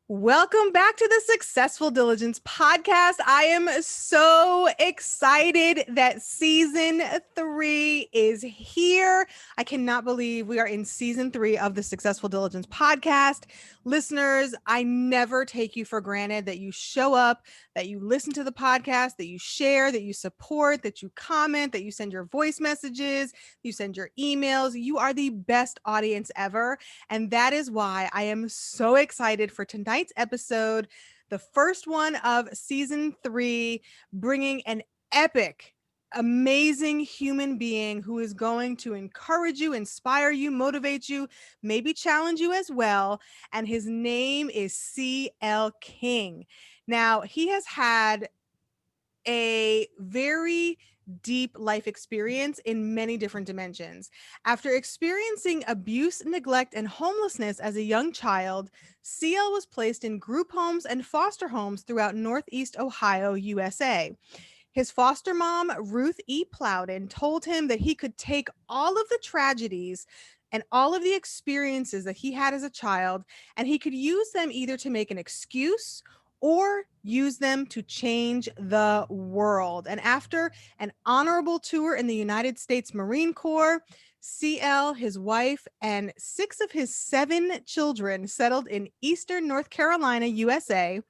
Welcome back to the Successful Diligence podcast. I am so excited that season 3 is here. I cannot believe we are in season 3 of the Successful Diligence podcast. Listeners, I never take you for granted that you show up, that you listen to the podcast, that you share, that you support, that you comment, that you send your voice messages, you send your emails. You are the best audience ever. And that is why I am so excited for tonight's episode, the first one of season 3, bringing an epic, amazing human being who is going to encourage you, inspire you, motivate you, maybe challenge you as well. And his name is C.L. King. Now, he has had a very deep life experience in many different dimensions. After experiencing abuse, neglect, and homelessness as a young child, CL was placed in group homes and foster homes throughout Northeast Ohio, USA. His foster mom, Ruth E. Plowden, told him that he could take all of the tragedies and all of the experiences that he had as a child, and he could use them either to make an excuse or use them to change the world. And after an honorable tour in the United States Marine Corps, CL, his wife, and 6 of his 7 children settled in Eastern North Carolina, USA.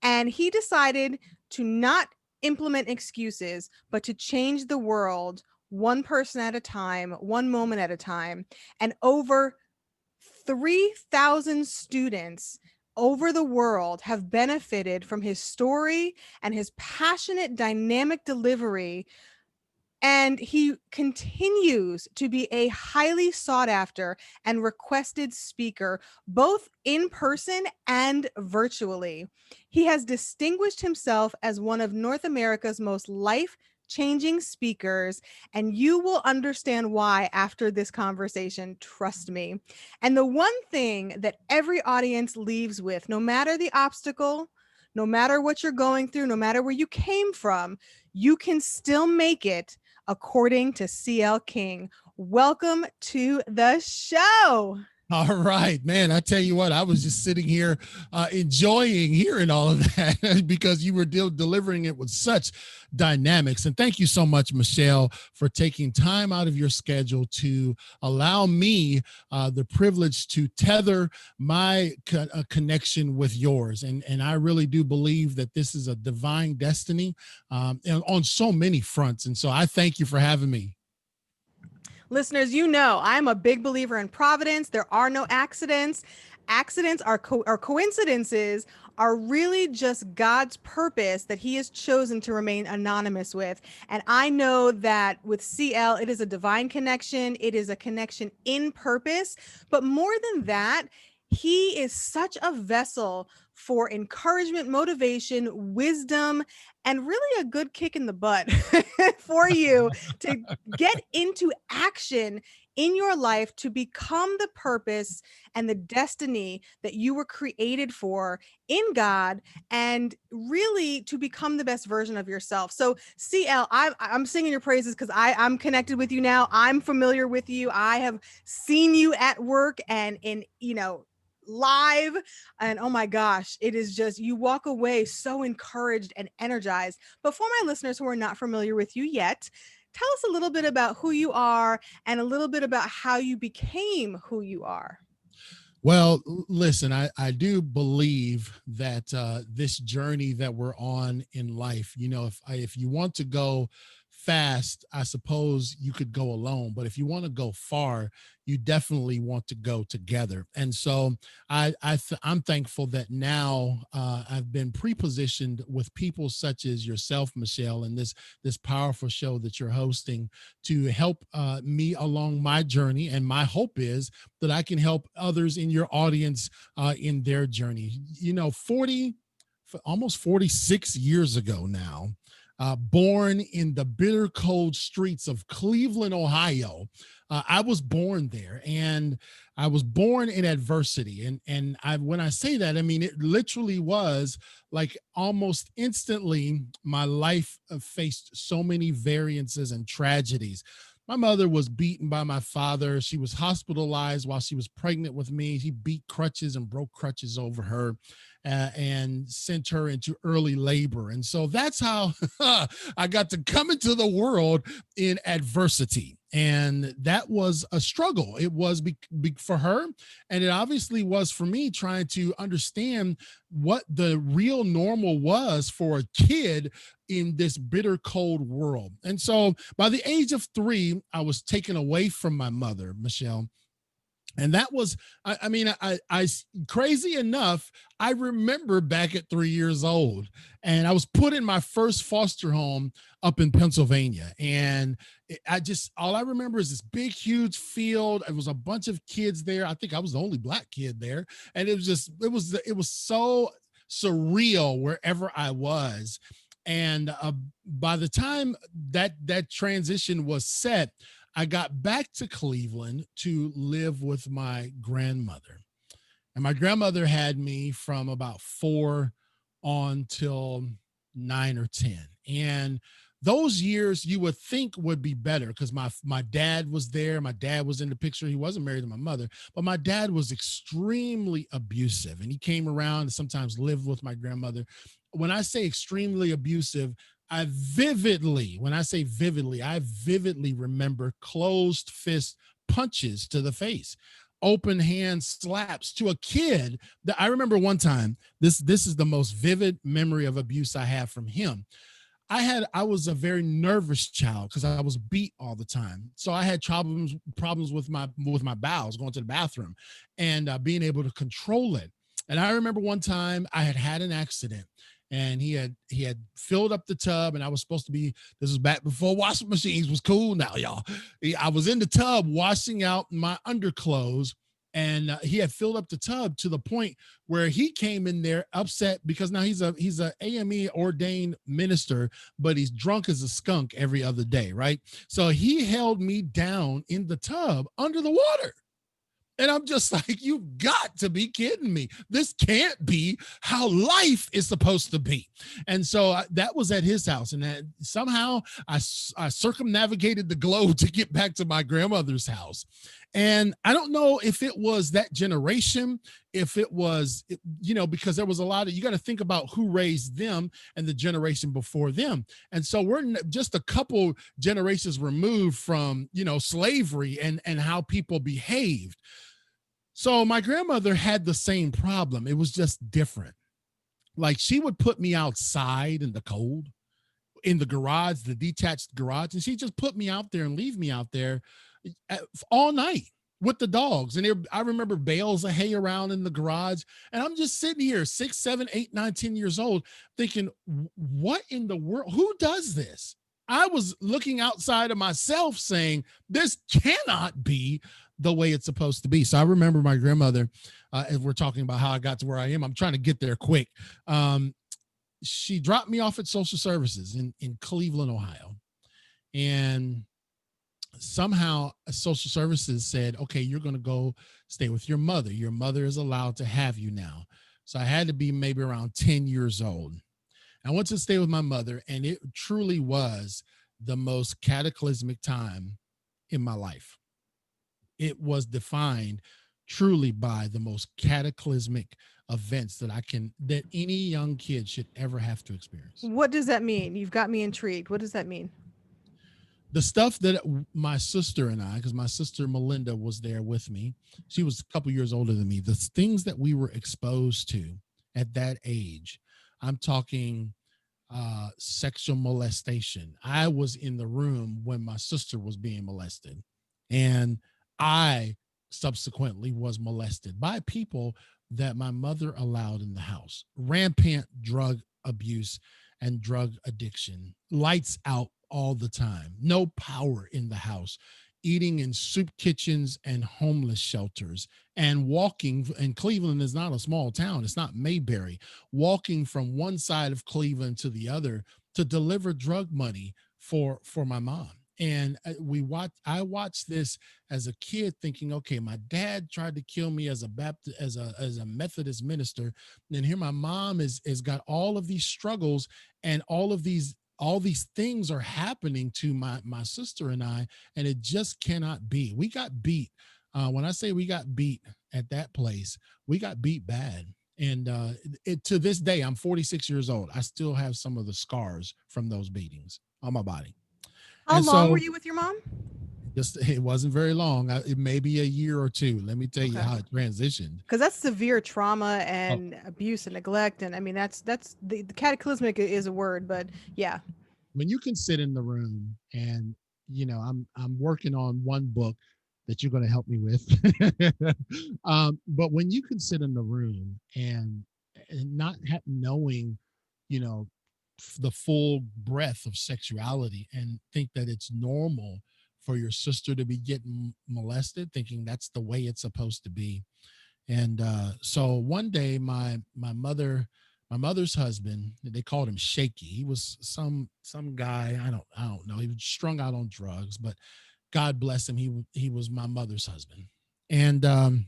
And he decided to not implement excuses, but to change the world one person at a time, one moment at a time. And over 3,000 students over the world have benefited from his story and his passionate, dynamic delivery. And he continues to be a highly sought after and requested speaker, both in person and virtually. He has distinguished himself as one of North America's most life-changing speakers, and you will understand why after this conversation, trust me. And the one thing that every audience leaves with, no matter the obstacle, no matter what you're going through, no matter where you came from, you can still make it, according to CL King. Welcome to the show. All right, man. I tell you what, I was just sitting here enjoying hearing all of that because you were delivering it with such dynamics. And thank you so much, Michelle, for taking time out of your schedule to allow me the privilege to tether my connection with yours. And I really do believe that this is a divine destiny on so many fronts. And so I thank you for having me. Listeners, you know I'm a big believer in providence. There are no accidents. Accidents are coincidences are really just God's purpose that he has chosen to remain anonymous with. And I know that with CL, it is a divine connection. It is a connection in purpose. But more than that, he is such a vessel for encouragement, motivation, wisdom, and really a good kick in the butt for you to get into action in your life to become the purpose and the destiny that you were created for in God, and really to become the best version of yourself. So CL, I'm singing your praises because I'm connected with you now. I'm familiar with you. I have seen you at work and in, live, and oh my gosh, it is just, you walk away so encouraged and energized. But for my listeners who are not familiar with you yet, tell us a little bit about who you are and a little bit about how you became who you are. Well, listen, I do believe that this journey that we're on in life, if you want to go fast, I suppose you could go alone. But if you want to go far, you definitely want to go together. And so I'm thankful that now I've been pre-positioned with people such as yourself, Michelle, and this powerful show that you're hosting to help me along my journey. And my hope is that I can help others in your audience in their journey. Almost 46 years ago now, born in the bitter cold streets of Cleveland, Ohio. I was born there, and I was born in adversity. And when I say that, I mean, it literally was like almost instantly my life faced so many variances and tragedies My mother was beaten by my father. She was hospitalized while she was pregnant with me. He beat crutches and broke crutches over her and sent her into early labor. And so that's how I got to come into the world in adversity. And that was a struggle. It was for her. And it obviously was for me trying to understand what the real normal was for a kid in this bitter cold world. And so by the age of 3, I was taken away from my mother, Michelle. And that was, I mean, crazy enough, I remember back at 3 years old, and I was put in my first foster home up in Pennsylvania. And all I remember is this big, huge field. It was a bunch of kids there. I think I was the only Black kid there. And it was so surreal wherever I was. And by the time that transition was set, I got back to Cleveland to live with my grandmother. And my grandmother had me from about 4 on till 9 or 10. And those years you would think would be better because my dad was there. My dad was in the picture. He wasn't married to my mother, but my dad was extremely abusive. And he came around and sometimes lived with my grandmother. When I say extremely abusive, when I say vividly, I vividly remember closed fist punches to the face, open hand slaps to a kid. That I remember one time. This is the most vivid memory of abuse I have from him. I was a very nervous child because I was beat all the time. So I had problems with my bowels, going to the bathroom, and being able to control it. And I remember one time I had an accident, and he had filled up the tub, and I was supposed to be. This was back before washing machines was cool. Now, y'all, I was in the tub washing out my underclothes, and he had filled up the tub to the point where he came in there upset because now he's a AME ordained minister, but he's drunk as a skunk every other day, right? So he held me down in the tub under the water. And I'm just like, you've got to be kidding me. This can't be how life is supposed to be. And so that was at his house. And somehow I circumnavigated the globe to get back to my grandmother's house. And I don't know if it was that generation, if it was, because there was a lot of, you got to think about who raised them and the generation before them. And so we're just a couple generations removed from, slavery and how people behaved. So my grandmother had the same problem. It was just different. Like she would put me outside in the cold, in the garage, the detached garage, and she just put me out there and leave me out there all night with the dogs. And I remember bales of hay around in the garage, and I'm just sitting here 6, 7, 8, 9, 10 years old thinking, what in the world, who does this? I was looking outside of myself saying, this cannot be the way it's supposed to be. So I remember my grandmother, as we're talking about how I got to where I am, I'm trying to get there quick. She dropped me off at social services in Cleveland, Ohio. And somehow social services said, okay, you're going to go stay with your mother. Your mother is allowed to have you now. So I had to be maybe around 10 years old. I went to stay with my mother, and it truly was the most cataclysmic time in my life. It was defined truly by the most cataclysmic events that any young kid should ever have to experience. What does that mean? You've got me intrigued. What does that mean? The stuff that my sister and I, because my sister Melinda was there with me, she was a couple years older than me, the things that we were exposed to at that age, I'm talking sexual molestation. I was in the room when my sister was being molested, and I subsequently was molested by people that my mother allowed in the house. Rampant drug abuse and drug addiction, lights out all the time, no power in the house, eating in soup kitchens and homeless shelters, and walking. And Cleveland is not a small town, it's not Mayberry, walking from one side of Cleveland to the other to deliver drug money for my mom. And I watched this as a kid thinking, okay, my dad tried to kill me as a Methodist minister. And here my mom is got all of these struggles and all of these all these things are happening to my sister and I, and it just cannot be. We got beat. When I say we got beat at that place, we got beat bad. And to this day, I'm 46 years old. I still have some of the scars from those beatings on my body. How And long were so you with your mom? just it wasn't very long. It may be a year or two. Let me tell you Okay. how it transitioned. Because that's severe trauma Oh, and abuse and neglect, and I mean that's the cataclysmic is a word, but yeah. when you can sit in the room and I'm working on one book that you're going to help me with. But when you can sit in the room and not knowing, you know, the full breadth of sexuality and think that it's normal for your sister to be getting molested, thinking that's the way it's supposed to be. And so one day, my mother's husband, they called him Shaky. He was some guy. I don't know. He was strung out on drugs, but God bless him. He was my mother's husband, and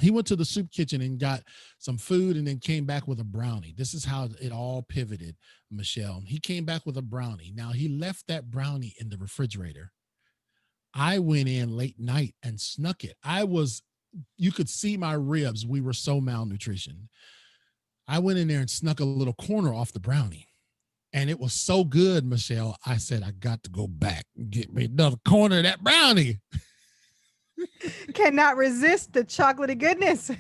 he went to the soup kitchen and got some food, and then came back with a brownie. This is how it all pivoted, Michelle. He came back with a brownie. Now he left that brownie in the refrigerator. I went in late night and snuck it. You could see my ribs. We were so malnutrition. I went in there and snuck a little corner off the brownie. And it was so good, Michelle. I said, I got to go back and get me another corner of that brownie. Cannot resist the chocolatey goodness.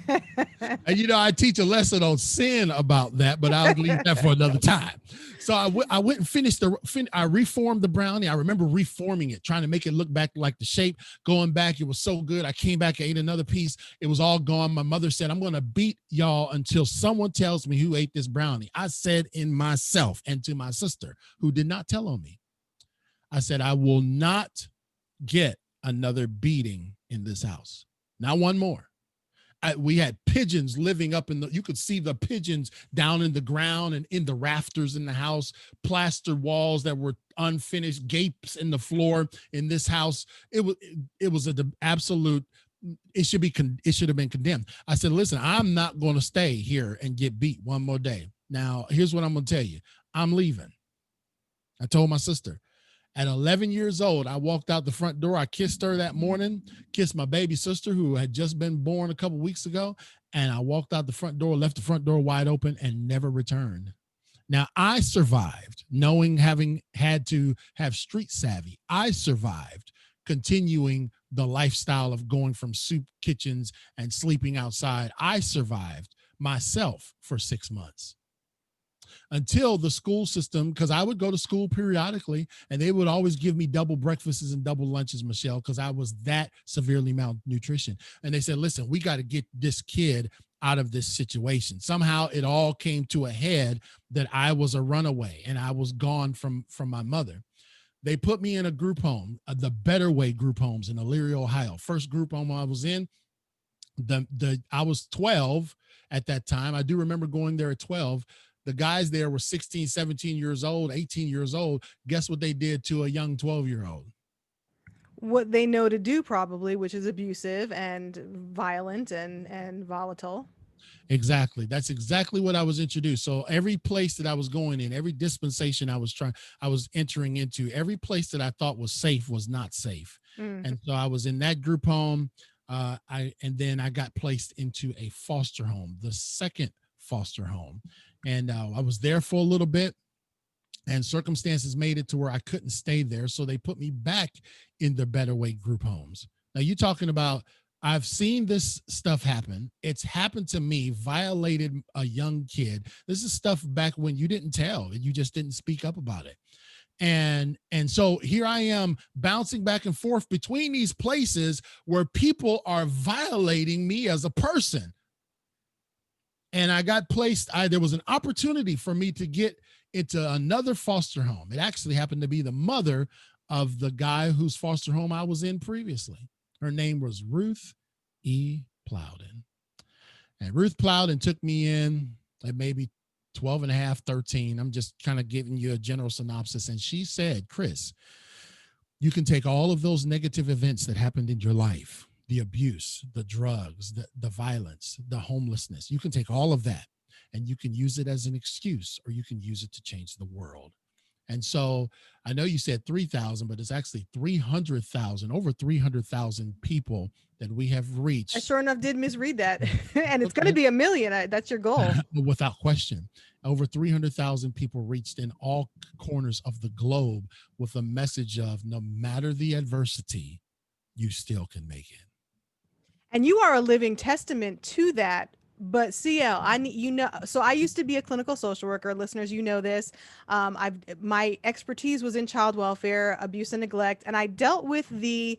And I teach a lesson on sin about that, but I'll leave that for another time. So I went and I reformed the brownie. I remember reforming it, trying to make it look back like the shape, going back. It was so good. I came back, ate another piece. It was all gone. My mother said, I'm going to beat y'all until someone tells me who ate this brownie. I said in myself and to my sister, who did not tell on me, I said, I will not get another beating in this house. Not one more. We had pigeons living up you could see the pigeons down in the ground and in the rafters in the house, plaster walls that were unfinished, gapes in the floor in this house. It was an absolute, it should have been condemned. I said, listen, I'm not going to stay here and get beat one more day. Now, here's what I'm going to tell you. I'm leaving. I told my sister. At 11 years old, I walked out the front door. I kissed her that morning, kissed my baby sister who had just been born a couple weeks ago. And I walked out the front door, left the front door wide open, and never returned. Now, I survived, knowing having had to have street savvy. I survived continuing the lifestyle of going from soup kitchens and sleeping outside. I survived myself for 6 months until the school system, because I would go to school periodically and they would always give me double breakfasts and double lunches, Michelle, because I was that severely malnutrition. And they said, listen, we got to get this kid out of this situation. Somehow it all came to a head that I was a runaway and I was gone from my mother. They put me in a group home, the Better Way group homes in Elyria, Ohio. First group home I was in, I was 12 at that time. I do remember going there at 12. The guys there were 16, 17 years old, 18 years old. Guess what they did to a young 12-year-old? What they know to do, probably, which is abusive and violent and volatile. Exactly. That's exactly what I was introduced. So every place that I was going in, every dispensation I was entering into, every place that I thought was safe was not safe. Mm. And so I was in that group home. And then I got placed into a foster home, the second foster home. And I was there for a little bit, and circumstances made it to where I couldn't stay there. So they put me back in the Better Way group homes. Now you're talking about, I've seen this stuff happen. It's happened to me, violated a young kid. This is stuff back when you didn't tell, you just didn't speak up about it. And so here I am bouncing back and forth between these places where people are violating me as a person. And I got placed, there was an opportunity for me to get into another foster home. It actually happened to be the mother of the guy whose foster home I was in previously. Her name was Ruth E. Plowden. And Ruth Plowden took me in at maybe 12 and a half, 13. I'm just kind of giving you a general synopsis. And she said, Chris, you can take all of those negative events that happened in your life, the abuse, the drugs, the violence, the homelessness. You can take all of that and you can use it as an excuse, or you can use it to change the world. And so I know you said 3,000, but it's actually 300,000, over 300,000 people that we have I reached. sure enough did misread that. And it's going to Okay. be a million. That's your goal. Without question, over 300,000 people reached in all corners of the globe with a message of no matter the adversity, you still can make it. And you are a living testament to that. But CL, I need So I used to be a clinical social worker. Listeners, you know this. I've My expertise was in child welfare, abuse and neglect, and I dealt with the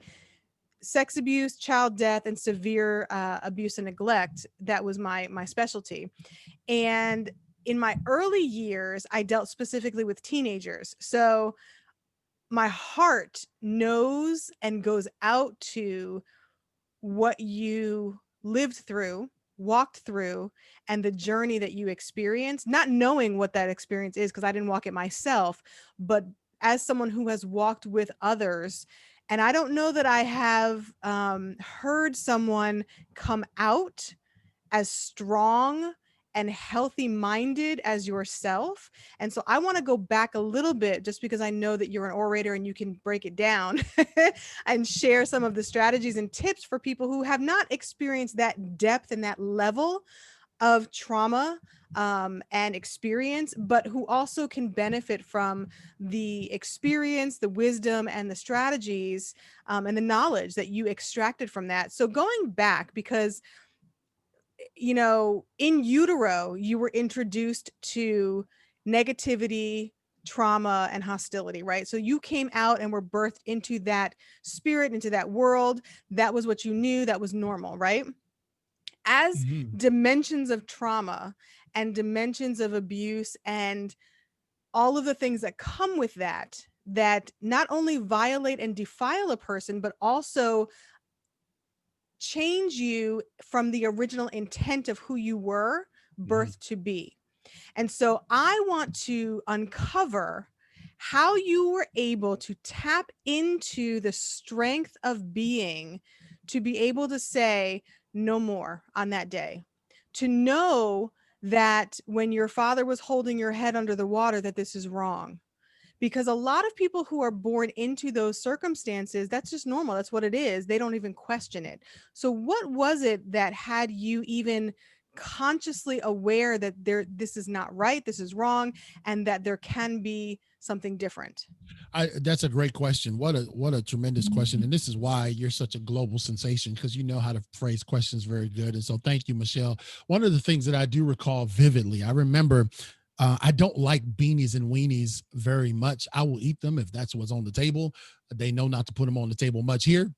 sex abuse, child death, and severe abuse and neglect. That was my specialty. And in my early years, I dealt specifically with teenagers. So my heart knows and goes out to what you lived through, walked through, and the journey that you experienced, not knowing what that experience is because I didn't walk it myself, but as someone who has walked with others. And I don't know that I have heard someone come out as strong and healthy minded as yourself. And so I want to go back a little bit just because I know that you're an orator and you can break it down and share some of the strategies and tips for people who have not experienced that depth and that level of trauma and experience, but who also can benefit from the experience, the wisdom, and the strategies and the knowledge that you extracted from that. So going back, because in utero, you were introduced to negativity, trauma, and hostility, right? So you came out and were birthed into that spirit, into that world. That was what you knew. That was normal, right? As Mhm. dimensions of trauma and dimensions of abuse and all of the things that come with that, that not only violate and defile a person, but also change you from the original intent of who you were Mhm. birthed to be. And so I want to uncover how you were able to tap into the strength of being to be able to say no more on that day, to know that when your father was holding your head under the water, that this is wrong, because a lot of people who are born into those circumstances, that's just normal. That's what it is. They don't even question it. So what was it that had you even consciously aware that this is not right, this is wrong, and that there can be something different? That's a great question. What a tremendous question, and this is why you're such a global sensation, because you know how to phrase questions very good. And so, thank you, Michelle. One of the things that I do recall vividly, I remember. I don't like beanies and weenies very much. I will eat them if that's what's on the table. They know not to put them on the table much here,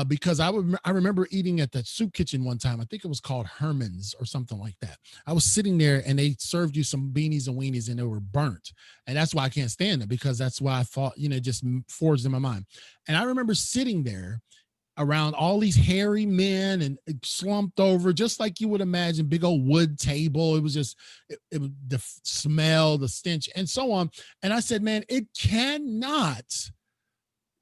because I remember eating at that soup kitchen one time. I think it was called Herman's or something like that. I was sitting there and they served you some beanies and weenies and they were burnt, and that's why I can't stand it, because that's why I thought, just forged in my mind. And I remember sitting there around all these hairy men and slumped over, just like you would imagine, big old wood table. It was just, the smell, the stench, and so on. And I said, man, it cannot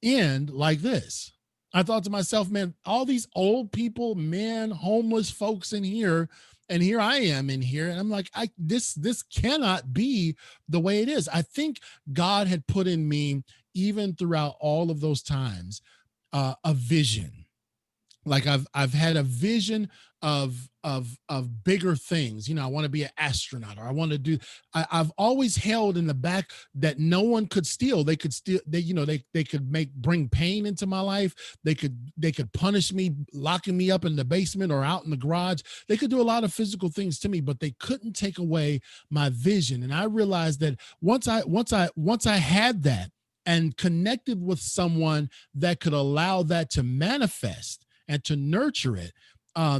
end like this. I thought to myself, man, all these old people, men, homeless folks in here, and here I am in here, and I'm like, this cannot be the way it is. I think God had put in me, even throughout all of those times, a vision. Like I've had a vision of bigger things. I want to be an astronaut, or I want to do. I've always held in the back that no one could steal. They could steal. They could bring pain into my life. They could punish me, locking me up in the basement or out in the garage. They could do a lot of physical things to me, but they couldn't take away my vision. And I realized that once I had that and connected with someone that could allow that to manifest and to nurture it,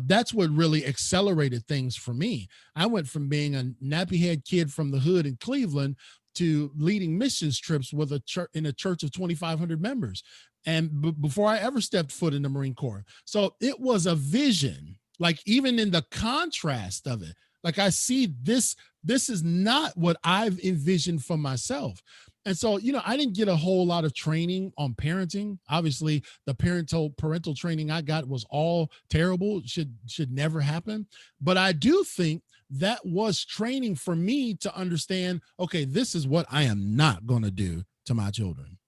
that's what really accelerated things for me. I went from being a nappy head kid from the hood in Cleveland to leading missions trips with a church in a church of 2,500 members, and before I ever stepped foot in the Marine Corps. So it was a vision. Like, even in the contrast of it, like, I see this. This is not what I've envisioned for myself. And so, I didn't get a whole lot of training on parenting. Obviously, the parental training I got was all terrible. Should never happen. But I do think that was training for me to understand, okay, this is what I am not going to do to my children.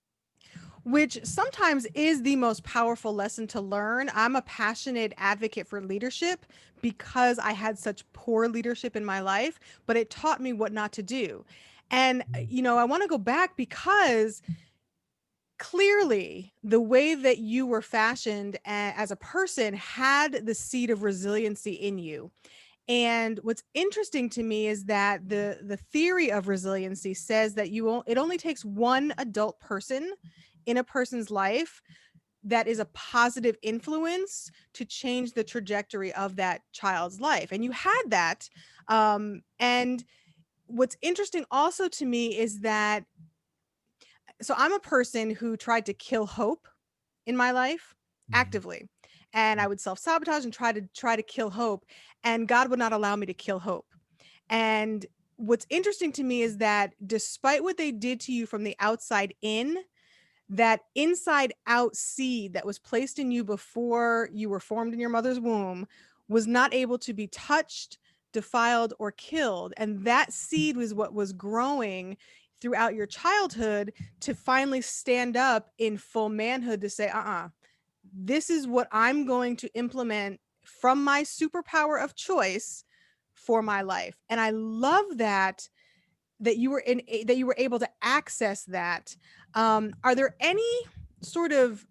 Which sometimes is the most powerful lesson to learn. I'm a passionate advocate for leadership because I had such poor leadership in my life, but it taught me what not to do. And, I want to go back because clearly the way that you were fashioned as a person had the seed of resiliency in you. And what's interesting to me is that the theory of resiliency says that it only takes one adult person in a person's life that is a positive influence to change the trajectory of that child's life. And you had that. And what's interesting also to me is that, so I'm a person who tried to kill hope in my life Mhm. actively. And I would self-sabotage and try to kill hope. And God would not allow me to kill hope. And what's interesting to me is that despite what they did to you from the outside in, that inside out seed that was placed in you before you were formed in your mother's womb was not able to be touched, defiled, or killed. And that seed was what was growing throughout your childhood to finally stand up in full manhood to say, this is what I'm going to implement from my superpower of choice for my life. And I love that you were able to access that. Are there any sort of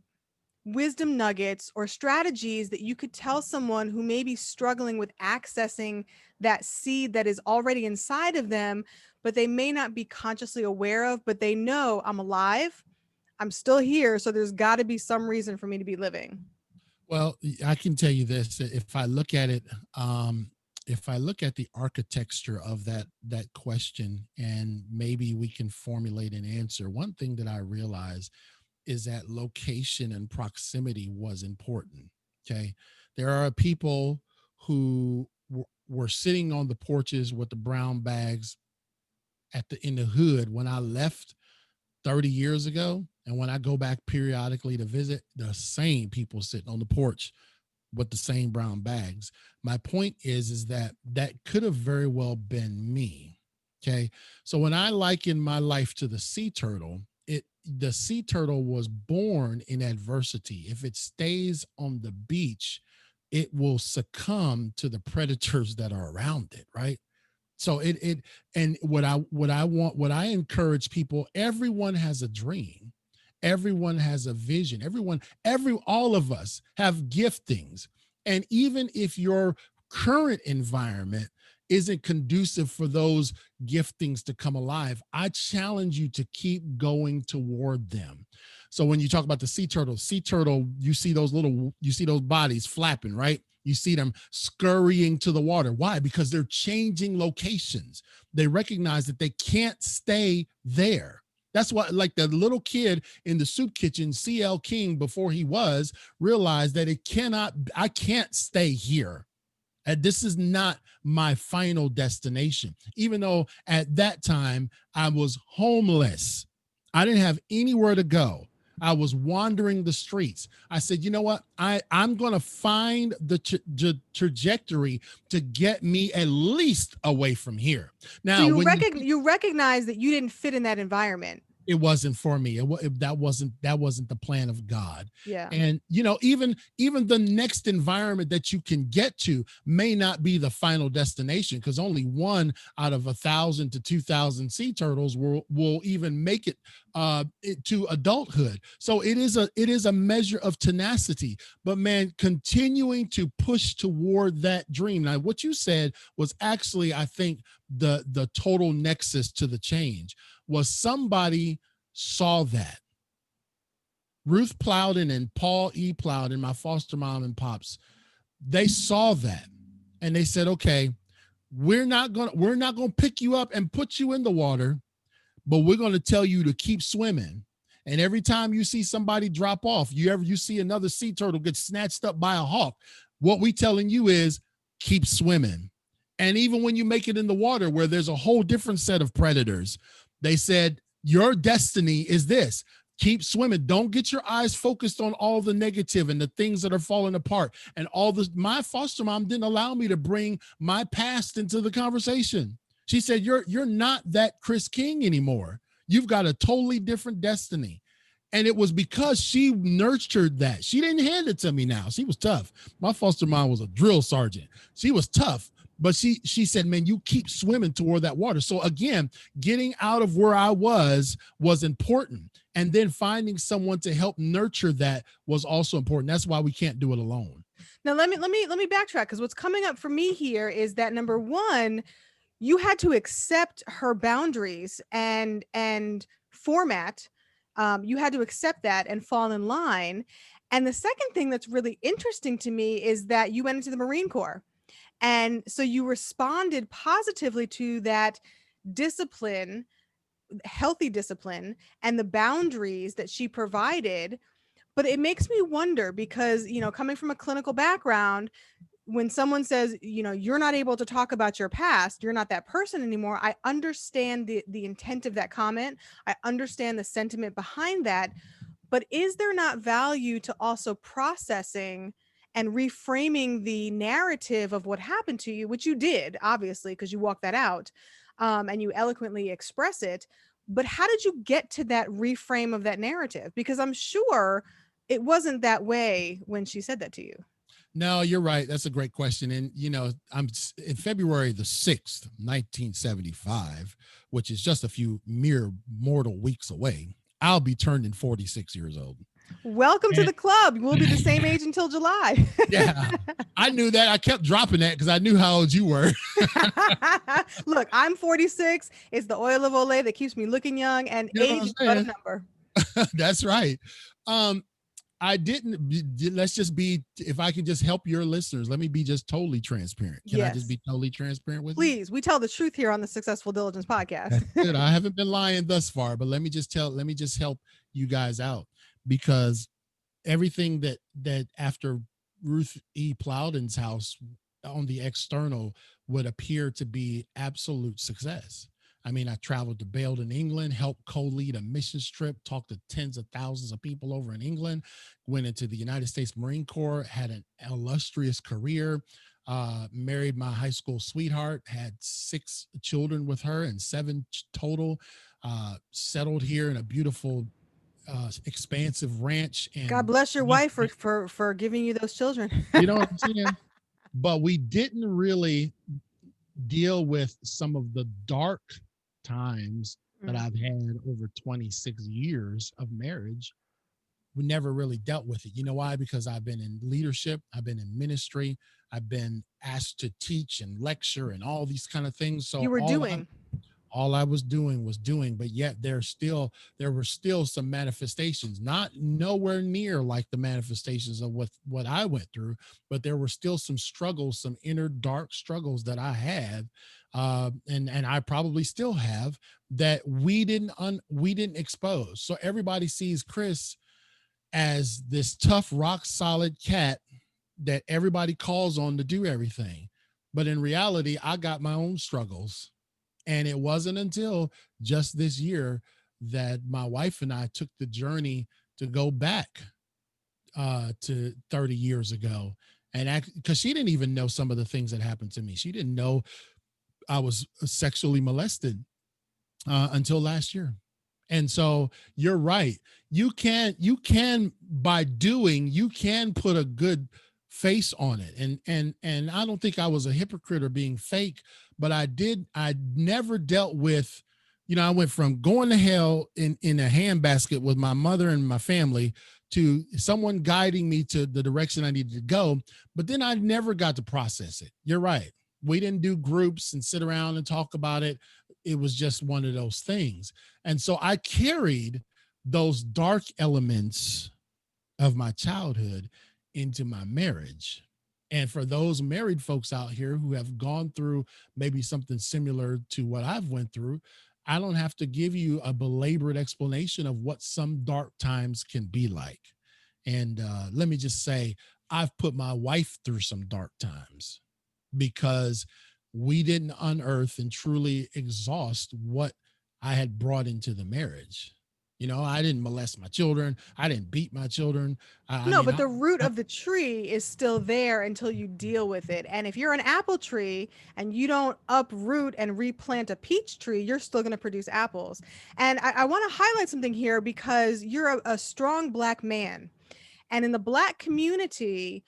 wisdom nuggets or strategies that you could tell someone who may be struggling with accessing that seed that is already inside of them, but they may not be consciously aware of, but they know I'm alive, I'm still here, so there's got to be some reason for me to be living? Well, I can tell you this: if I look at it, if I look at the architecture of that question, and maybe we can formulate an answer. One thing that I realize is that location and proximity was important. Okay, there are people who were sitting on the porches with the brown bags in the hood when I left 30 years ago, and when I go back periodically to visit, the same people sitting on the porch with the same brown bags. My point is that that could have very well been me. Okay. So when I liken my life to the sea turtle, the sea turtle was born in adversity. If it stays on the beach, it will succumb to the predators that are around it, right? So and what I encourage people, everyone has a dream. Everyone has a vision. All of us have giftings. And even if your current environment isn't conducive for those giftings to come alive, I challenge you to keep going toward them. So when you talk about the sea turtle, you see those bodies flapping, right? You see them scurrying to the water. Why? Because they're changing locations. They recognize that they can't stay there. That's why, like the little kid in the soup kitchen, CL King, before he was, realized that I can't stay here. And this is not my final destination. Even though at that time I was homeless, I didn't have anywhere to go. I was wandering the streets. I said, you know what? I'm going to find the trajectory to get me at least away from here. So Now, when you you recognize that you didn't fit in that environment. it wasn't for me. That wasn't the plan of God. Yeah. And even the next environment that you can get to may not be the final destination, because only one out of 1,000 to 2,000 sea turtles will even make it to adulthood. So it is a measure of tenacity. But man, continuing to push toward that dream. Now, what you said was actually, I think, the total nexus to the change was somebody saw that. Ruth Plowden and Paul E. Plowden, my foster mom and pops, they saw that and they said, okay, we're not gonna pick you up and put you in the water, but we're gonna tell you to keep swimming. And every time you see somebody drop off, you see another sea turtle get snatched up by a hawk, what we telling you is keep swimming. And even when you make it in the water where there's a whole different set of predators, they said, your destiny is this: Keep swimming. Don't get your eyes focused on all the negative and the things that are falling apart and all this. My foster mom didn't allow me to bring my past into the conversation. She said, you're not that Chris King anymore. You've got a totally different destiny. And it was because she nurtured that. She didn't hand it to me now. She was tough. My foster mom was a drill sergeant. She was tough, but she said, man, you keep swimming toward that water. So again, getting out of where I was important. And then finding someone to help nurture that was also important. That's why we can't do it alone. Now let me backtrack, because what's coming up for me here is that, number one, you had to accept her boundaries and format. You had to accept that and fall in line. And the second thing that's really interesting to me is that you went into the Marine Corps. And so you responded positively to that discipline, healthy discipline, and the boundaries that she provided. But it makes me wonder, because, coming from a clinical background, when someone says, you're not able to talk about your past, you're not that person anymore, I understand the intent of that comment. I understand the sentiment behind that. But is there not value to also processing and reframing the narrative of what happened to you, which you did, obviously, because you walked that out, and you eloquently express it. But how did you get to that reframe of that narrative? Because I'm sure it wasn't that way when she said that to you. No, you're right. That's a great question. And, I'm in February the 6th, 1975, which is just a few mere mortal weeks away. I'll be turning 46 years old. Welcome to the club. We'll be the same age until July. Yeah, I knew that. I kept dropping that because I knew how old you were. Look, I'm 46. It's the oil of Olay that keeps me looking young, and age is but a number. That's right. I didn't, let's just be, if I can just help your listeners, let me be just totally transparent. Can I just be totally transparent with you? Please, we tell the truth here on the Successful Diligence podcast. That's good. I haven't been lying thus far, but let me just help you guys out, because everything that after Ruth E. Plowden's house on the external would appear to be absolute success. I mean, I traveled to Plowden, England, helped co-lead a missions trip, talked to tens of thousands of people over in England, went into the United States Marine Corps, had an illustrious career, married my high school sweetheart, had 6 children with her and 7 total, settled here in a beautiful, expansive ranch. And God bless your wife for giving you those children. You know what I'm saying? But we didn't really deal with some of the dark times that I've had over 26 years of marriage. We never really dealt with it. You know why? Because I've been in leadership, I've been in ministry, I've been asked to teach and lecture and all these kind of things. So you were doing. All I was doing, but yet there were still some manifestations, not nowhere near like the manifestations of what I went through, but there were still some struggles, some inner dark struggles that I had, and I probably still have, that we didn't expose. So everybody sees Chris as this tough, rock solid cat that everybody calls on to do everything, but in reality, I got my own struggles. And it wasn't until just this year that my wife and I took the journey to go back to 30 years ago. And because she didn't even know some of the things that happened to me. She didn't know I was sexually molested until last year. And so you're right. You can by doing, you can put a good face on it. And I don't think I was a hypocrite or being fake, but I never dealt with, I went from going to hell in a handbasket with my mother and my family to someone guiding me to the direction I needed to go. But then I never got to process it. You're right. We didn't do groups and sit around and talk about it. It was just one of those things. And so I carried those dark elements of my childhood into my marriage. And for those married folks out here who have gone through maybe something similar to what I've went through, I don't have to give you a belabored explanation of what some dark times can be like. And let me just say, I've put my wife through some dark times because we didn't unearth and truly exhaust what I had brought into the marriage. I didn't molest my children. I didn't beat my children. I No, mean, but the root I of the tree is still there until you deal with it. And if you're an apple tree and you don't uproot and replant a peach tree, you're still going to produce apples. And I want to highlight something here because you're a strong Black man. And in the Black community,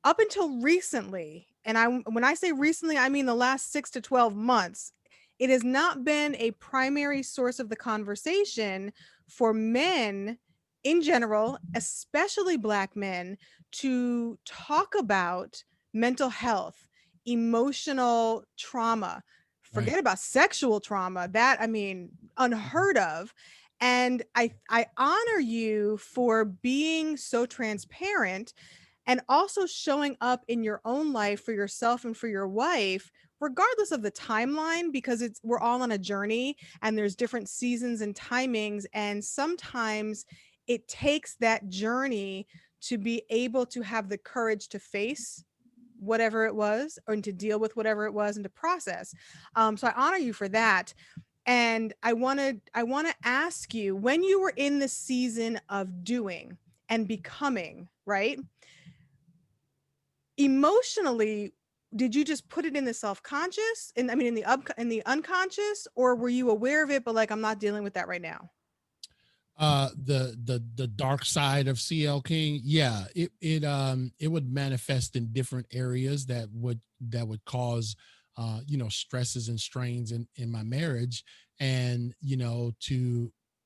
up until recently, and when I say recently, I mean the last 6 to 12 months, it has not been a primary source of the conversation for men in general, especially Black men, to talk about mental health, emotional trauma. right. Forget about sexual trauma. That, I mean, unheard of. And I honor you for being so transparent and also showing up in your own life for yourself and for your wife, regardless of the timeline, because we're all on a journey and there's different seasons and timings, and sometimes it takes that journey to be able to have the courage to face whatever it was, or to deal with whatever it was, and to process. So I honor you for that. And I want to ask you, when you were in the season of doing and becoming, right, emotionally, did you just put it in the self-conscious, and I mean in the unconscious, or were you aware of it but like, I'm not dealing with that right now? The dark side of CL King, yeah, it would manifest in different areas that would cause stresses and strains in my marriage, and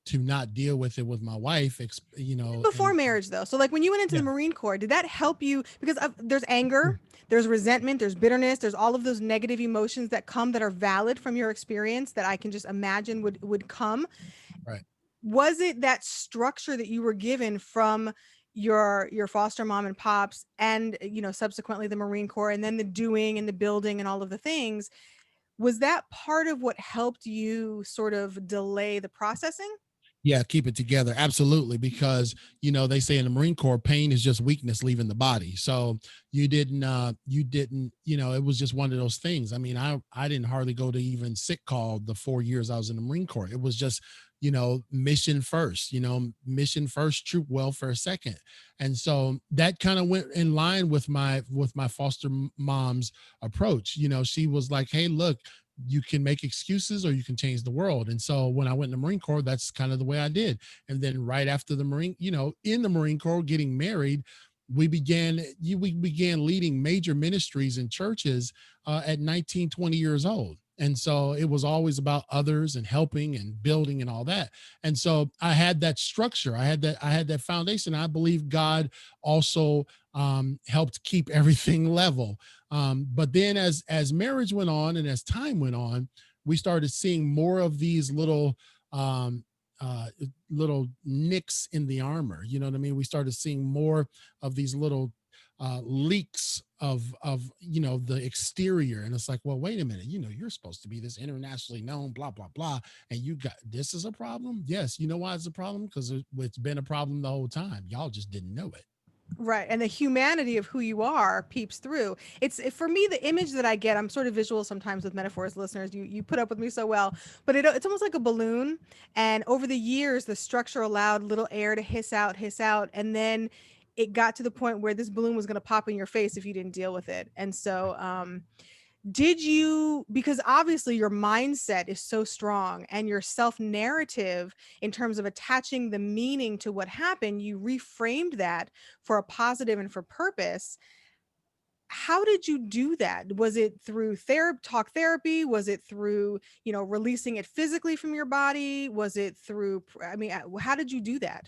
to not deal with it with my wife, Before and marriage though, so like when you went into the yeah. Marine Corps, did that help you? Because there's anger, there's resentment, there's bitterness, there's all of those negative emotions that come, that are valid from your experience, that I can just imagine would come. Right. Was it that structure that you were given from your foster mom and pops, and subsequently the Marine Corps, and then the doing and the building and all of the things, was that part of what helped you sort of delay the processing? Yeah, keep it together. Absolutely. Because, they say in the Marine Corps, pain is just weakness leaving the body. So you didn't, it was just one of those things. I mean, I didn't hardly go to even sick call the 4 years I was in the Marine Corps. It was just, mission first, mission first, troop welfare second. And so that kind of went in line with my foster mom's approach. She was like, hey, look, you can make excuses or you can change the world. And so when I went in the Marine Corps, that's kind of the way I did. And then right after the Marine, in the Marine Corps, getting married, we began leading major ministries in churches at 19, 20 years old. And so it was always about others and helping and building and all that. And so I had that structure. I had that foundation. I believe God also helped keep everything level. But then as marriage went on and as time went on, we started seeing more of these um, uh, little nicks in the armor. You know what I mean? We started seeing more of these little leaks of the exterior, and it's like, well, wait a minute. You're supposed to be this internationally known, blah blah blah, and you got this is a problem. Yes, you know why it's a problem? Because it's been a problem the whole time. Y'all just didn't know it. Right, and the humanity of who you are peeps through. For me, the image that I get, I'm sort of visual sometimes with metaphors, listeners. You put up with me so well, but it's almost like a balloon. And over the years, the structure allowed little air to hiss out, and then it got to the point where this balloon was going to pop in your face if you didn't deal with it. And so, did you, because obviously your mindset is so strong, and your self narrative in terms of attaching the meaning to what happened, you reframed that for a positive and for purpose. How did you do that? Was it through talk therapy? Was it through releasing it physically from your body? Was it through, I mean, how did you do that?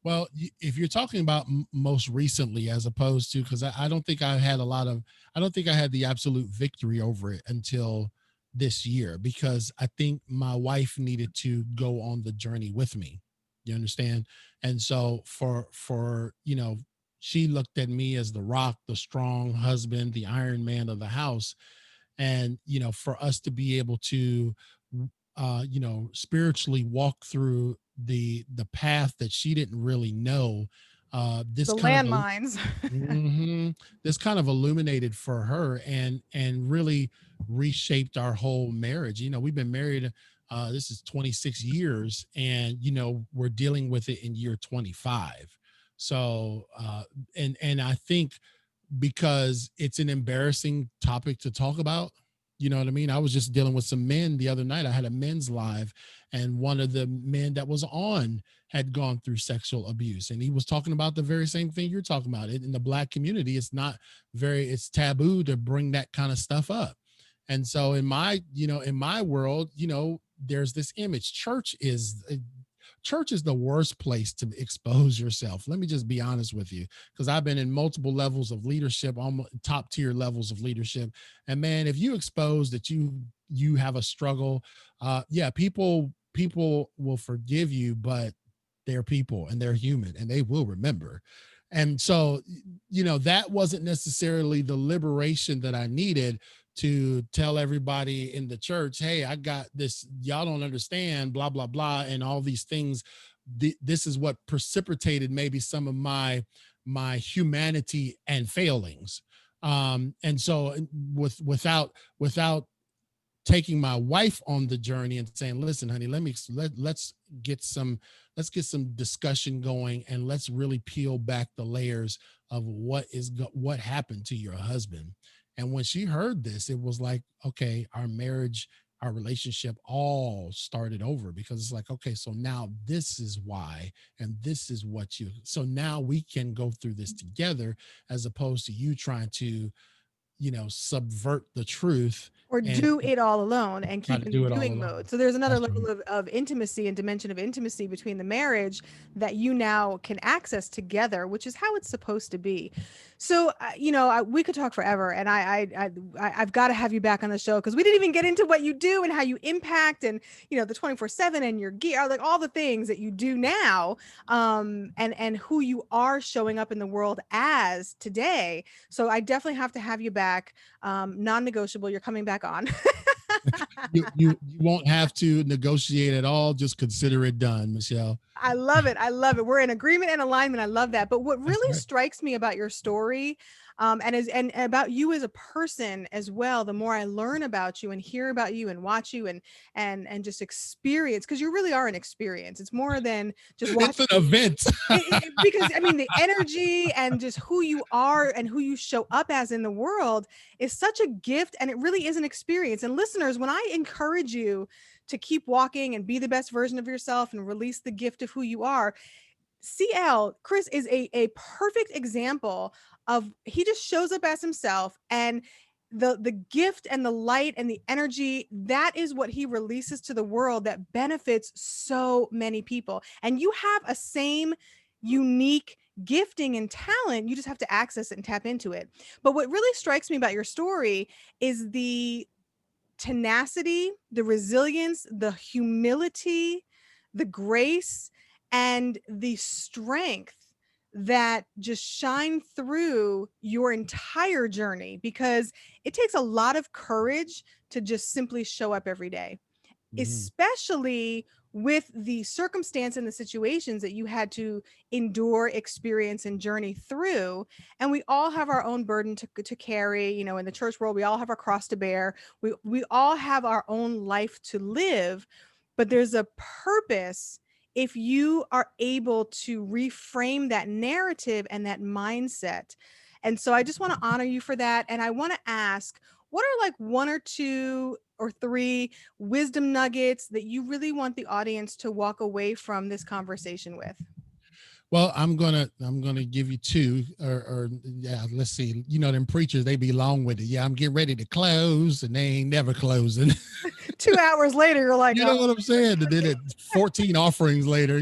Well, if you're talking about most recently, as opposed to, because I don't think I don't think I had the absolute victory over it until this year, because I think my wife needed to go on the journey with me. You understand? And so she looked at me as the rock, the strong husband, the Iron Man of the house. And for us to be able to spiritually walk through the path that she didn't really know, this The kind of landmines. this kind of illuminated for her, and really reshaped our whole marriage. We've been married This is 26 years, and we're dealing with it in year 25. So, and I think because it's an embarrassing topic to talk about. You know what I mean? I was just dealing with some men the other night. I had a men's live, and one of the men that was on had gone through sexual abuse, and he was talking about the very same thing you're talking about. In the Black community, it's taboo to bring that kind of stuff up. And so in my world, there's this image. Church is the worst place to expose yourself. Let me just be honest with you, because I've been in multiple levels of leadership, almost top tier levels of leadership. And man, if you expose that you have a struggle, yeah, people will forgive you, but they're people and they're human and they will remember. And so, that wasn't necessarily the liberation that I needed to tell everybody in the church, hey, I got this, y'all don't understand, blah, blah, blah, and all these things. This is what precipitated maybe some of my humanity and failings. And so without taking my wife on the journey and saying, listen, honey, let's get some discussion going, and let's really peel back the layers of what happened to your husband. And when she heard this, it was like, okay, our marriage, our relationship all started over, because it's like, okay, so now this is why, and this is so now we can go through this together, as opposed to you trying to, subvert the truth Or and do it all alone and try keep to in the do it all doing alone. mode. So there's another That's level right. of intimacy and dimension of intimacy between the marriage that you now can access together, which is how it's supposed to be. So, we could talk forever, and I've got to have you back on the show, because we didn't even get into what you do and how you impact, and the 24/7 and your gear, like all the things that you do now, and who you are showing up in the world as today. So I definitely have to have you back. Non-negotiable. You're coming back on. You won't have to negotiate at all. Just consider it done, Michelle. I love it. I love it. We're in agreement and alignment. I love that. But what That's really right. strikes me about your story, and about you as a person as well, the more I learn about you and hear about you and watch you and just experience, because you really are an experience. It's more than just It's watching an you. event. Because I mean, the energy and just who you are and who you show up as in the world is such a gift, and it really is an experience. And listeners, when I encourage you to keep walking and be the best version of yourself and release the gift of who you are, Chris is a perfect example of, he just shows up as himself, and the gift and the light and the energy, that is what he releases to the world, that benefits so many people. And you have a same unique gifting and talent. You just have to access it and tap into it. But what really strikes me about your story is the tenacity, the resilience, the humility, the grace, and the strength that just shine through your entire journey, because it takes a lot of courage to just simply show up every day, Mhm. especially with the circumstance and the situations that you had to endure, experience, and journey through. And we all have our own burden to carry. In the church world, we all have our cross to bear. We all have our own life to live, but there's a purpose if you are able to reframe that narrative and that mindset. And so I just want to honor you for that. And I want to ask, what are like one or two or three wisdom nuggets that you really want the audience to walk away from this conversation with? Well, I'm gonna give you two, or yeah, let's see. Them preachers, they be long with it. Yeah, I'm getting ready to close, and they ain't never closing. 2 hours later, you're like, You oh, know what I'm saying? And then 14 offerings later,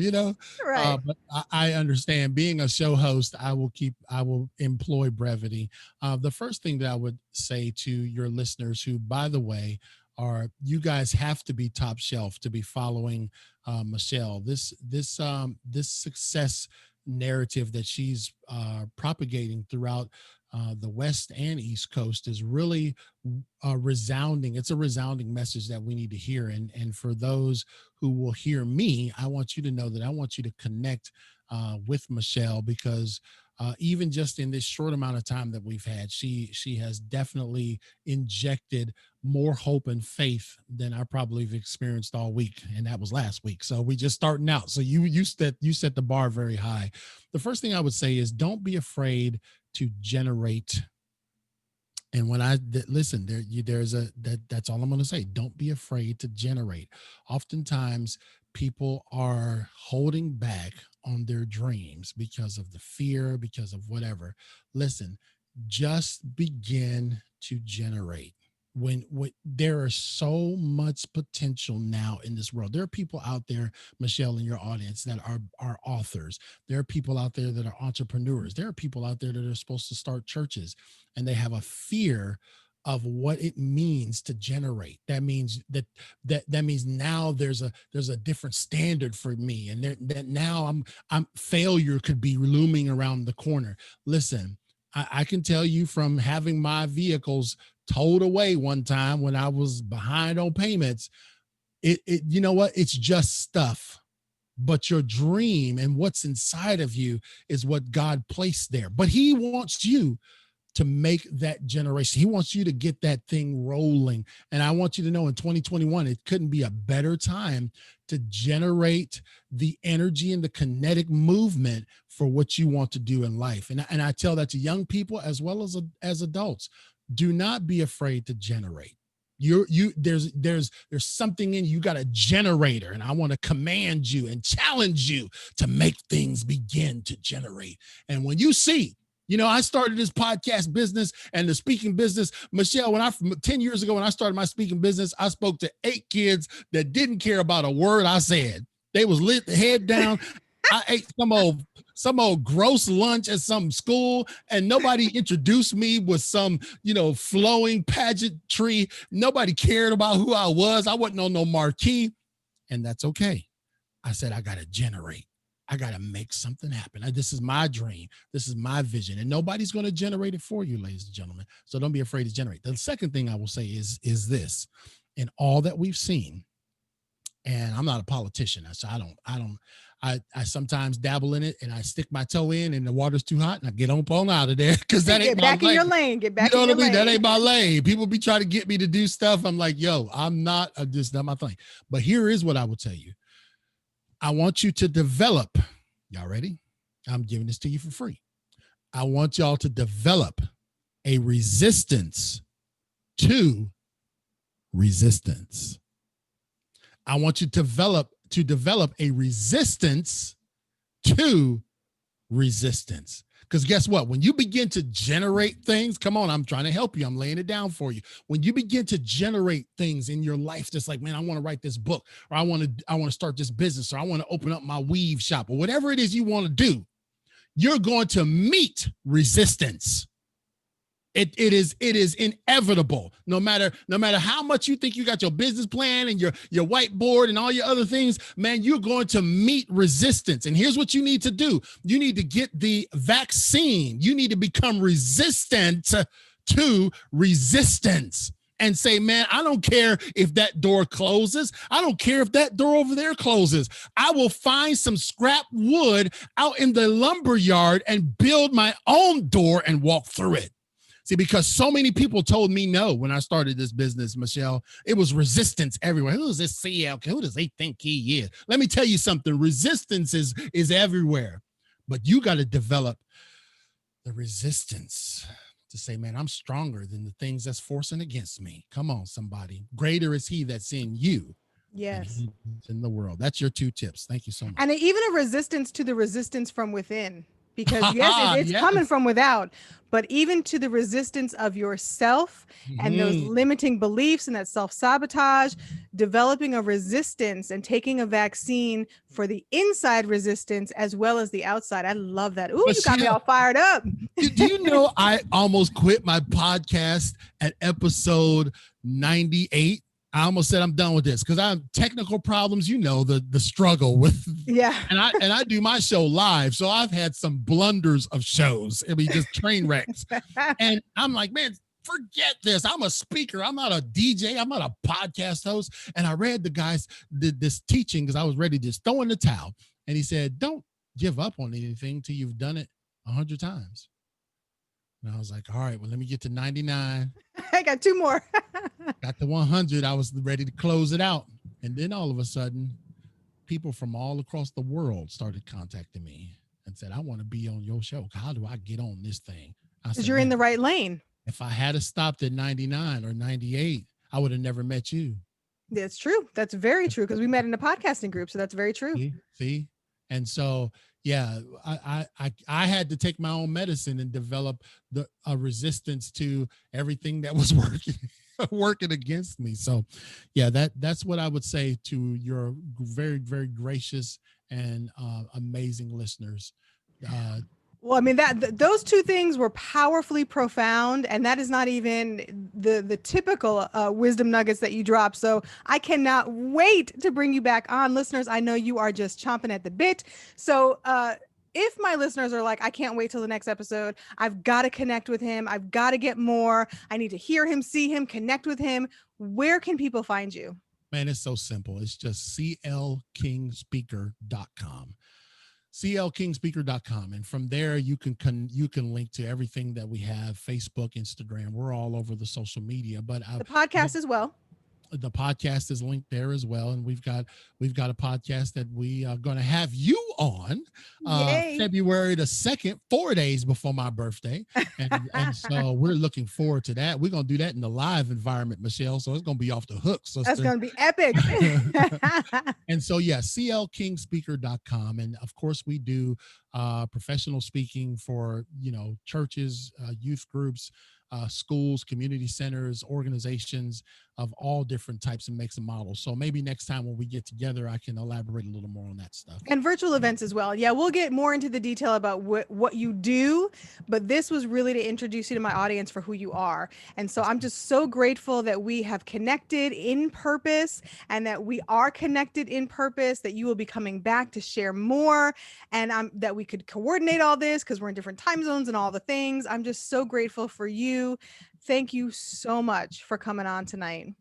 right. but I understand, being a show host, I will employ brevity. The first thing that I would say to your listeners, who, by the way, you guys have to be top shelf to be following Michelle. This success narrative that she's propagating throughout the West and East Coast is really resounding. It's a resounding message that we need to hear. And for those who will hear me, I want you to know that I want you to connect with Michelle, because even just in this short amount of time that we've had, she has definitely injected more hope and faith than I probably have experienced all week, and that was last week. So we just starting out. So you set the bar very high. The first thing I would say is don't be afraid to generate. And when listen, that's all I'm going to say. Don't be afraid to generate. Oftentimes, people are holding back on their dreams because of the fear, because of whatever. Listen, just begin to generate. When there is so much potential now in this world, there are people out there, Michelle, in your audience, that are authors. There are people out there that are entrepreneurs. There are people out there that are supposed to start churches, and they have a fear of what it means to generate. That means that means now there's a different standard for me, and that now I'm failure could be looming around the corner. Listen, I can tell you from having my vehicles towed away one time when I was behind on payments, you know what? It's just stuff. But your dream and what's inside of you is what God placed there. But he wants you to make that generation. He wants you to get that thing rolling. And I want you to know in 2021, it couldn't be a better time to generate the energy and the kinetic movement for what you want to do in life. And I tell that to young people as well as adults. Do not be afraid to generate. There's something in you. You got a generator, and I want to command you and challenge you to make things begin to generate. And when you see, I started this podcast business and the speaking business. Michelle, 10 years ago, when I started my speaking business, I spoke to 8 kids that didn't care about a word I said. They was lit the head down. I ate some old gross lunch at some school, and nobody introduced me with some, flowing pageantry. Nobody cared about who I was. I wasn't on no marquee, and that's okay. I said, I got to generate. I got to make something happen. This is my dream. This is my vision, and nobody's going to generate it for you, ladies and gentlemen. So don't be afraid to generate. The second thing I will say is this: in all that we've seen, and I'm not a politician, so I sometimes dabble in it, and I stick my toe in, and the water's too hot, and I get on out of there because that ain't my lane. Get back in your lane. Get back in your lane. That ain't my lane. People be trying to get me to do stuff. I'm like, yo, this not my thing. But here is what I will tell you. I want you to develop. Y'all ready? I'm giving this to you for free. I want y'all to develop a resistance to resistance. I want you to develop a resistance to resistance. Because guess what? When you begin to generate things, come on, I'm trying to help you. I'm laying it down for you. When you begin to generate things in your life, just like, man, I want to write this book, or I want to start this business, or I want to open up my weave shop, or whatever it is you want to do, you're going to meet resistance. It is inevitable. No matter how much you think you got your business plan and your whiteboard and all your other things, man, you're going to meet resistance. And here's what you need to do. You need to get the vaccine. You need to become resistant to resistance and say, man, I don't care if that door closes. I don't care if that door over there closes. I will find some scrap wood out in the lumber yard and build my own door and walk through it. See, because so many people told me no when I started this business, Michelle. It was resistance everywhere. Who is this CLK? Who does he think he is? Let me tell you something. Resistance is everywhere. But you got to develop the resistance to say, man, I'm stronger than the things that's forcing against me. Come on, somebody. Greater is he that's in you. Yes. In the world. That's your 2 tips. Thank you so much. And even a resistance to the resistance from within. Because yes, it's coming from without, but even to the resistance of yourself and those limiting beliefs and that self-sabotage, developing a resistance and taking a vaccine for the inside resistance as well as the outside. I love that. Ooh, you got me all fired up. Do you know I almost quit my podcast at episode 98? I almost said I'm done with this because I have technical problems, the struggle with. Yeah. And I do my show live. So I've had some blunders of shows. I mean, just train wrecks. And I'm like, man, forget this. I'm a speaker. I'm not a DJ. I'm not a podcast host. And I read the guys did this teaching because I was ready to just throw in the towel. And he said, don't give up on anything till you've done it 100 times. And I was like, all right, well, let me get to 99. I got two more. Got to 100. I was ready to close it out. And then all of a sudden, people from all across the world started contacting me and said, I want to be on your show. How do I get on this thing? I Because said, you're in man, the right lane. if I had stopped at 99 or 98, I would have never met you. That's true. That's very true. Because we met in a podcasting group. So that's very true. See? And so, yeah, I had to take my own medicine and develop a resistance to everything that was working against me. So, yeah, that's what I would say to your very, very gracious and amazing listeners. Well, I mean those two things were powerfully profound, and that is not even the typical wisdom nuggets that you drop. So I cannot wait to bring you back on, listeners. I know you are just chomping at the bit. So if my listeners are like, I can't wait till the next episode, I've got to connect with him. I've got to get more. I need to hear him, see him, connect with him. Where can people find you? Man, it's so simple. It's just clkingspeaker.com. clkingspeaker.com, and from there you can link to everything that we have: Facebook, Instagram. We're all over the social media, but The podcast as well. the podcast is linked there as well, and we've got a podcast that we are going to have you on Yay. February the 2nd, 4 days before my birthday, and so we're looking forward to that. We're going to do that in the live environment, Michelle, so it's going to be off the hook, sister. That's going to be epic. And so, yeah, clkingspeaker.com. And of course, we do professional speaking for, churches, youth groups, schools, community centers, organizations of all different types and makes and models. So maybe next time when we get together, I can elaborate a little more on that stuff. And virtual events as well. Yeah, we'll get more into the detail about what you do, but this was really to introduce you to my audience for who you are. And so I'm just so grateful that we have connected in purpose, and that we are connected in purpose, that you will be coming back to share more, and that we could coordinate all this because we're in different time zones and all the things. I'm just so grateful for you. Thank you so much for coming on tonight.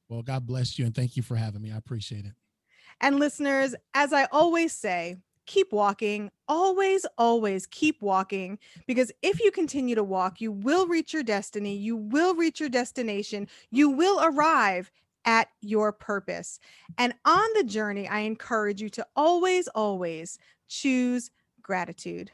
Well, God bless you, and thank you for having me. I appreciate it. And listeners, as I always say, keep walking, always, always keep walking, because if you continue to walk, you will reach your destiny, you will reach your destination, you will arrive at your purpose. And on the journey, I encourage you to always, always choose gratitude.